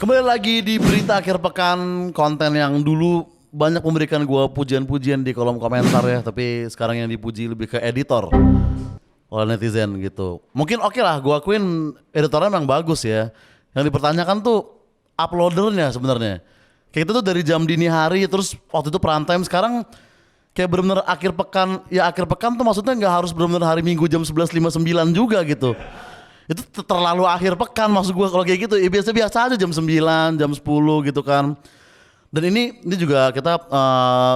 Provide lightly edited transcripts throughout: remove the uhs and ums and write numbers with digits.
Kembali lagi di berita akhir pekan, konten yang dulu banyak memberikan gua pujian-pujian di kolom komentar ya, tapi sekarang yang dipuji lebih ke editor oleh netizen gitu. Mungkin oke lah, gua akuin editornya memang bagus ya. Yang dipertanyakan tuh uploadernya sebenarnya. Kayak itu tuh dari jam dini hari, terus waktu itu prime time, sekarang kayak bener-bener akhir pekan. Ya akhir pekan tuh maksudnya nggak harus bener-bener hari Minggu jam 11.59 juga gitu. Itu terlalu akhir pekan maksud gue kalau kayak gitu. Ya biasa-biasa aja jam 9, jam 10 gitu kan. Dan ini juga kita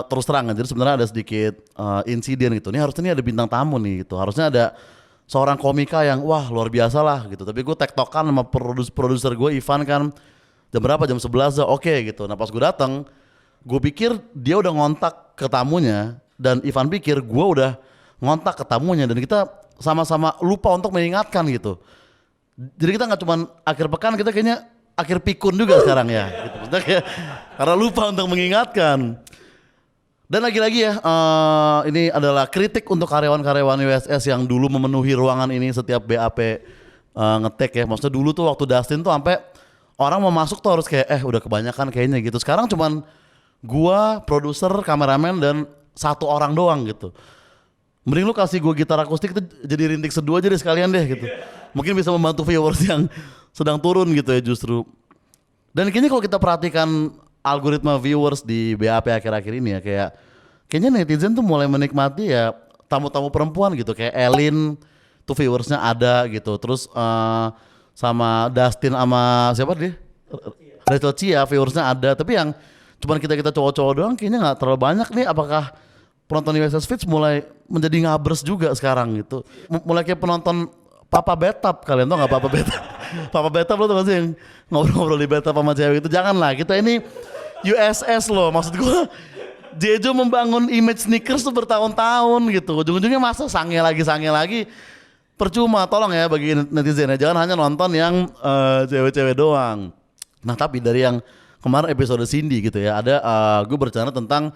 terus terang aja, jadi sebenarnya ada sedikit insiden gitu. Ini harusnya ini ada bintang tamu nih gitu. Harusnya ada seorang komika yang wah luar biasa lah gitu. Tapi gue tektokan sama produser gue Ivan kan, jam berapa, jam 11 ya oke gitu. Nah pas gue datang, gue pikir dia udah ngontak ke tamunya, dan Ivan pikir gue udah ngontak ke tamunya, dan kita sama-sama lupa untuk mengingatkan gitu. Jadi kita nggak cuma akhir pekan, kita kayaknya akhir pikun juga sekarang ya gitu. Maksudnya kayak, karena lupa untuk mengingatkan. Dan lagi-lagi ya, ini adalah kritik untuk karyawan-karyawan USS yang dulu memenuhi ruangan ini setiap BAP ngetek ya. Maksudnya dulu tuh waktu Dustin tuh sampai orang mau masuk tuh harus kayak udah kebanyakan kayaknya gitu. Sekarang cuman gua, produser, kameramen, dan satu orang doang gitu. Mending lu kasih gue gitar akustik itu jadi rintik seduh aja deh sekalian deh gitu. Mungkin bisa membantu viewers yang sedang turun gitu ya justru. Dan kayaknya kalau kita perhatikan algoritma viewers di BAP akhir-akhir ini ya, kayaknya netizen tuh mulai menikmati ya tamu-tamu perempuan gitu. Kayak Elin tuh viewersnya ada gitu. Terus sama Dustin sama siapa dia? Rachel Chia viewersnya ada. Tapi yang cuman kita cowok-cowok doang kayaknya gak terlalu banyak nih. Apakah penonton USS Fits mulai menjadi ngabers juga sekarang gitu. Mulai kayak penonton Papa Betap, kalian tau gak Papa Betap? Papa Betap lo tau gak sih yang ngobrol-ngobrol di Betap sama cewek itu? Janganlah, kita ini USS loh, maksud gue Jejo membangun image sneakers tuh bertahun-tahun gitu. Ujung-ujungnya masa sange lagi. Percuma, tolong ya bagi netizen ya, jangan hanya nonton yang cewek-cewek doang. Nah tapi dari yang kemarin episode Cindy gitu ya, ada gue bercanda tentang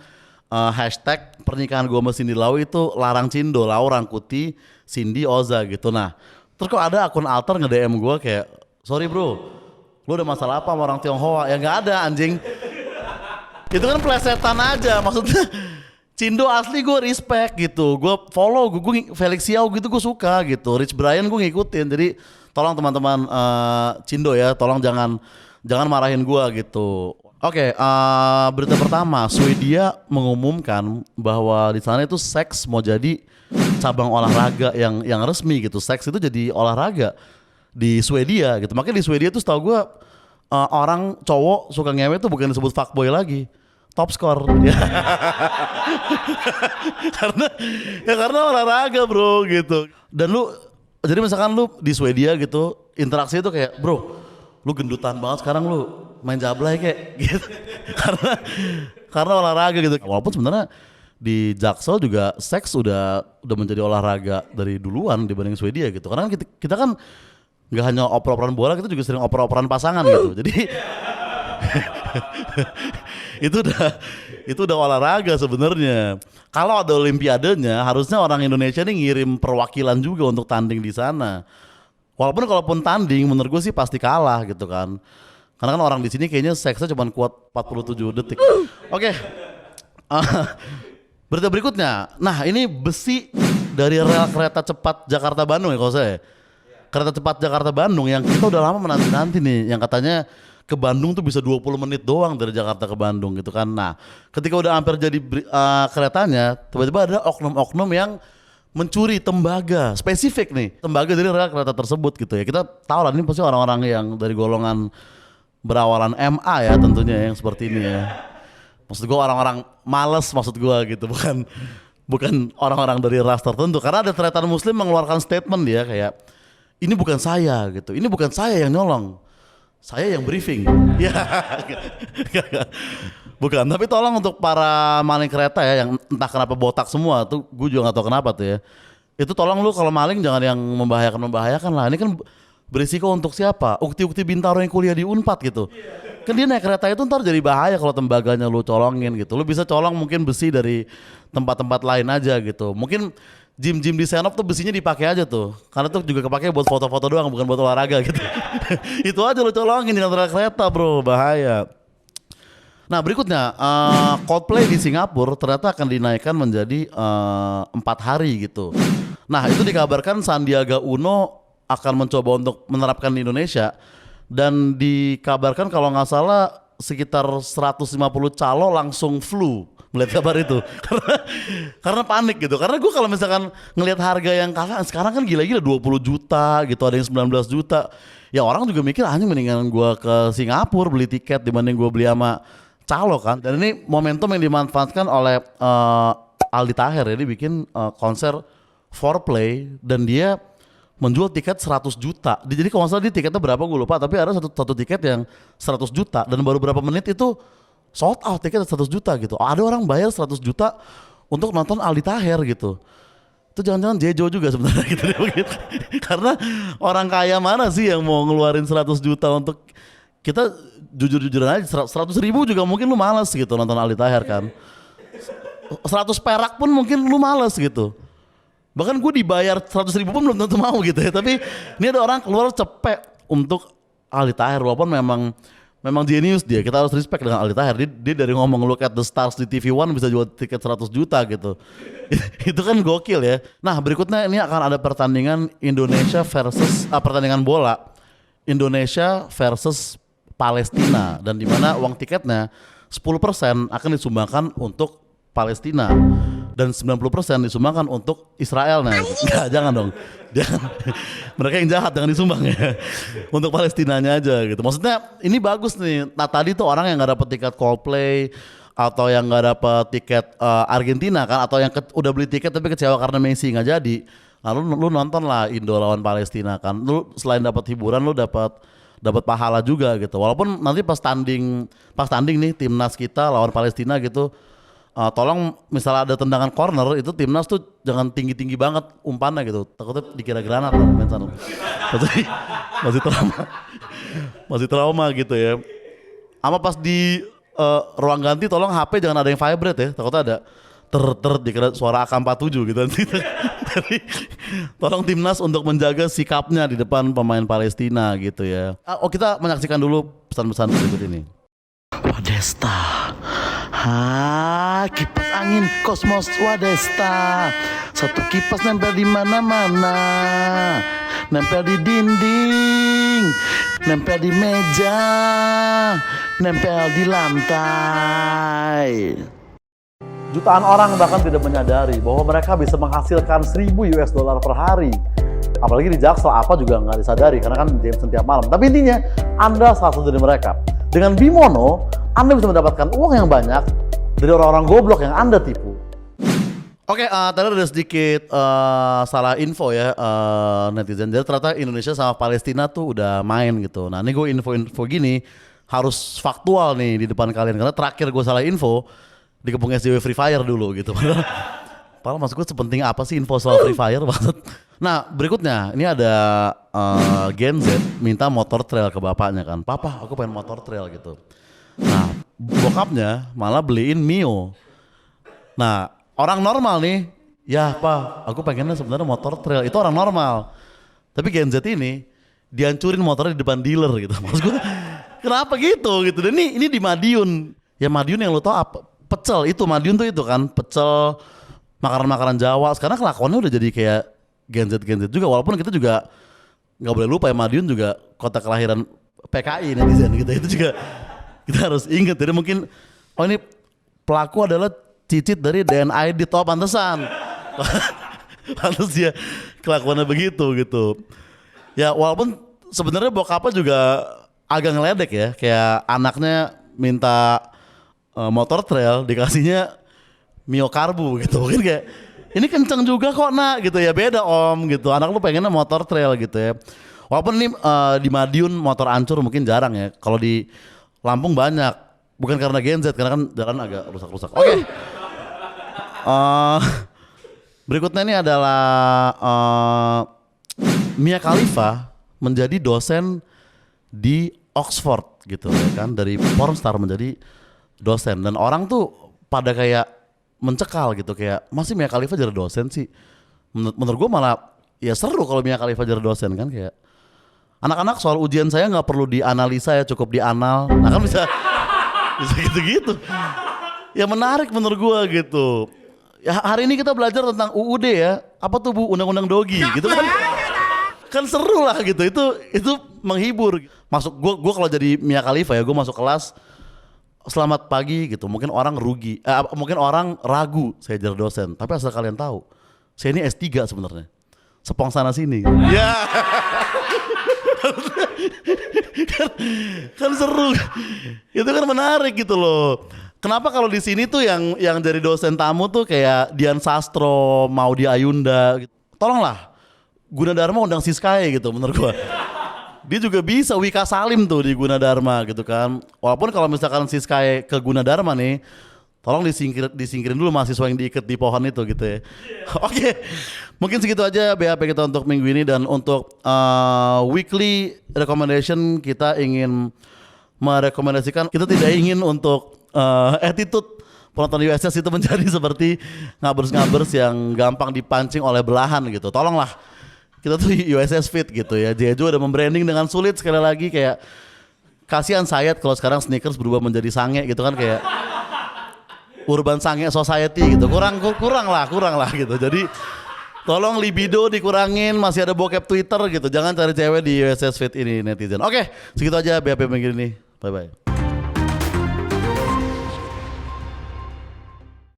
hashtag pernikahan gue sama Cindy Lau itu larang cindo, Lau Rangkuti, Cindy Oza gitu. Nah terus kok ada akun alter nge-DM gue kayak, sorry bro, lu ada masalah apa sama orang Tionghoa? Ya gak ada anjing. Itu kan plesetan aja, maksudnya Cindo asli gue respect gitu. Gue follow, gue Felix Xiao gitu gue suka gitu. Rich Brian gue ngikutin. Jadi tolong teman-teman Cindo ya, tolong jangan marahin gue gitu. Oke, berita pertama, Swedia mengumumkan bahwa di sana itu seks mau jadi cabang olahraga yang resmi gitu. Seks itu jadi olahraga di Swedia gitu. Makanya di Swedia tuh setahu gue orang cowok suka ngewe tuh bukan disebut fuckboy lagi, top score. karena olahraga bro gitu. Dan lu jadi misalkan lu di Swedia gitu, interaksi itu kayak bro, lu gendutan banget sekarang, lu main jablay kayak gitu. karena olahraga gitu. Walaupun sebenarnya di Jaksel juga seks udah menjadi olahraga dari duluan dibanding Swedia gitu. Karena kita kan nggak hanya oper-operan bola, kita juga sering oper-operan pasangan gitu. Jadi itu udah olahraga sebenarnya. Kalau ada olimpiadenya, harusnya orang Indonesia nih ngirim perwakilan juga untuk tanding di sana. Kalaupun tanding, menurut gue sih pasti kalah gitu kan. Karena kan orang di sini kayaknya seksnya cuma kuat 47 detik. Oke. Berita berikutnya. Nah, ini besi dari rel kereta cepat Jakarta Bandung ya kalau saya. Kereta cepat Jakarta Bandung yang kita udah lama menanti-nanti nih, yang katanya ke Bandung tuh bisa 20 menit doang dari Jakarta ke Bandung gitu kan. Nah, ketika udah hampir jadi keretanya, tiba-tiba ada oknum-oknum yang mencuri tembaga spesifik nih, tembaga dari rel kereta tersebut gitu ya. Kita tahu lah ini pasti orang-orang yang dari golongan berawalan MA ya tentunya yang seperti ini ya. Maksud gue orang-orang males maksud gue gitu, bukan orang-orang dari ras tertentu. Karena ada Tretan Muslim mengeluarkan statement dia kayak, ini bukan saya gitu, ini bukan saya yang nyolong, saya yang briefing. Ya, bukan. Tapi tolong untuk para maling kereta ya yang entah kenapa botak semua tuh, gue juga nggak tahu kenapa tuh ya. Itu tolong lu kalau maling jangan yang membahayakan lah. Ini kan berisiko untuk siapa? Ukti-ukti Bintaro yang kuliah di Unpad gitu. Kan dia naik kereta itu ntar jadi bahaya kalau tembaganya lu colongin gitu. Lu bisa colong mungkin besi dari tempat-tempat lain aja gitu. Mungkin gym di Senop tuh besinya dipakai aja tuh. Karena tuh juga kepake buat foto-foto doang, bukan buat olahraga gitu. Itu aja lo colongin dengan rel kereta bro, bahaya. Nah berikutnya, Coldplay di Singapura ternyata akan dinaikkan menjadi 4 hari gitu. Nah itu dikabarkan Sandiaga Uno akan mencoba untuk menerapkan di Indonesia. Dan dikabarkan kalau nggak salah sekitar 150 calo langsung flu melihat kabar itu. karena panik gitu. Karena gue kalau misalkan ngelihat harga yang sekarang kan gila-gila 20 juta gitu, ada yang 19 juta. Ya orang juga mikir anjing mendingan gue ke Singapura beli tiket dibanding gue beli sama calo kan. Dan ini momentum yang dimanfaatkan oleh Aldi Taher ya, dia bikin konser foreplay dan dia menjual tiket 100 juta. Jadi kalau nggak salah dia tiketnya berapa gue lupa, tapi ada satu tiket yang 100 juta dan baru berapa menit itu sold out tiket 100 juta gitu. Ada orang bayar 100 juta untuk nonton Aldi Taher gitu. Itu jangan-jangan Jejo juga sebenarnya gitu. Karena orang kaya mana sih yang mau ngeluarin 100 juta untuk kita jujur-jujuran aja 100 ribu juga mungkin lu males gitu nonton Aldi Taher kan. 100 perak pun mungkin lu males gitu. Bahkan gue dibayar 100 ribu pun belum tentu mau gitu ya. Tapi ini ada orang keluar cepet untuk Aldi Taher walaupun memang jenius dia. Kita harus respect dengan Aldi Taher. Dia dari ngomong look at the stars di TV One bisa jual tiket 100 juta gitu. Itu kan gokil ya. Nah berikutnya ini akan ada pertandingan Indonesia versus pertandingan bola Indonesia versus Palestina dan di mana uang tiketnya 10% akan disumbangkan untuk Palestina dan 90% disumbangkan untuk Israel. Nah, enggak, jangan dong. Jangan. Mereka yang jahat jangan disumbang ya. Untuk Palestinanya aja gitu. Maksudnya ini bagus nih. Nah, tadi tuh orang yang enggak dapat tiket Coldplay atau yang enggak dapat tiket Argentina kan atau yang udah beli tiket tapi kecewa karena Messi enggak jadi. Nah, lu nonton lah Indo lawan Palestina kan. Lu selain dapat hiburan lu dapat pahala juga gitu. Walaupun nanti pas tanding nih timnas kita lawan Palestina gitu. Tolong misalnya ada tendangan corner itu timnas tuh jangan tinggi-tinggi banget umpannya gitu. Takutnya dikira granat lah main sana. Masih trauma gitu ya. Sama pas di ruang ganti tolong HP jangan ada yang vibrate ya. Takutnya ada dikira suara AK-47 gitu. Jadi tolong timnas untuk menjaga sikapnya di depan pemain Palestina gitu ya. Kita menyaksikan dulu pesan-pesan berikut ini. Wadesta, kipas angin Cosmos Wadesta, satu kipas nempel di mana-mana, nempel di dinding, nempel di meja, nempel di lantai. Jutaan orang bahkan tidak menyadari bahwa mereka bisa menghasilkan 1.000 US dollar per hari. Apalagi di Jaksel apa juga nggak disadari karena kan jam setiap malam. Tapi intinya Anda salah satu dari mereka. Dengan Bimono, Anda bisa mendapatkan uang yang banyak dari orang-orang goblok yang Anda tipu. Oke, tadi ada sedikit salah info ya netizen. Jadi ternyata Indonesia sama Palestina tuh udah main gitu. Nah ini gue info gini harus faktual nih di depan kalian. Karena terakhir gue salah info dikepung SJW Free Fire dulu gitu. Padahal maksud gue sepenting apa sih info soal Free Fire maksud. Nah berikutnya ini ada Gen Z minta motor trail ke bapaknya kan. Papa aku pengen motor trail gitu. Nah bokapnya malah beliin Mio. Nah orang normal nih, ya Pak aku pengennya sebenarnya motor trail. Itu orang normal. Tapi Gen Z ini dihancurin motornya di depan dealer gitu. Maksud gue kenapa gitu gitu. Dan ini di Madiun. Ya Madiun yang lo tau apa? Pecel itu Madiun tuh itu kan pecel makanan-makanan Jawa. Sekarang kelakuannya udah jadi kayak Gen Z juga. Walaupun kita juga nggak boleh lupa ya Madiun juga kota kelahiran PKI netizen gitu. Itu juga kita harus ingat. Jadi mungkin ini pelaku adalah cicit dari DNA di top pantesan. Pantes ya kelakuannya begitu gitu. Ya walaupun sebenarnya bokapnya juga agak ngeledek ya. Kayak anaknya minta motor trail dikasihnya Mio Karbu gitu. Mungkin kayak ini kenceng juga kok nak gitu ya. Beda om gitu. Anak lu pengennya motor trail gitu ya. Walaupun ini di Madiun motor ancur mungkin jarang ya. Kalau di Lampung banyak. Bukan karena Gen Z karena kan jalan agak rusak-rusak. Oke. Berikutnya ini adalah Mia Khalifa menjadi dosen di Oxford gitu ya kan. Dari pornstar menjadi dosen. Dan orang tuh pada kayak mencekal gitu. Kayak masih Mia Khalifa jadi dosen sih. Menurut gue malah ya seru kalau Mia Khalifa jadi dosen kan, kayak anak-anak soal ujian saya nggak perlu dianalisa ya, cukup dianal. Nah kan bisa gitu-gitu. Ya menarik menurut gua gitu. Ya hari ini kita belajar tentang UUD ya. Apa tuh Bu? Undang-undang dogi gitu kan. Kan seru lah gitu. Itu menghibur. Gua kalau jadi Mia Khalifa ya, gua masuk kelas selamat pagi gitu. Mungkin orang mungkin orang ragu saya jadi dosen. Tapi asal kalian tahu, saya ini S3 sebenarnya. Sepong sana sini. Ya. kan seru. Itu kan menarik gitu loh. Kenapa kalau di sini tuh yang dari dosen tamu tuh kayak Dian Sastro, Maudy Ayunda gitu. Tolonglah Gunadarma undang Siskae gitu menurut gua. Dia juga bisa Wika Salim tuh di Gunadarma gitu kan. Walaupun kalau misalkan Siskae ke Gunadarma nih, tolong disingkirin dulu mahasiswa yang diikat di pohon itu gitu ya. Oke. Mungkin segitu aja BAP kita untuk minggu ini, dan untuk weekly recommendation kita ingin merekomendasikan, kita tidak ingin untuk attitude penonton USS itu menjadi seperti ngabers-ngabers yang gampang dipancing oleh belahan gitu. Tolonglah, kita tuh USS Fit gitu ya. Jeju udah membranding dengan sulit, sekali lagi kayak kasihan Sayat kalau sekarang sneakers berubah menjadi sange gitu kan, kayak Urban Sange Society gitu. Kurang lah gitu. Jadi tolong libido dikurangin, masih ada bokep Twitter gitu. Jangan cari cewek di USS Fit ini netizen. Oke, segitu aja BAP minggu ini. Bye bye.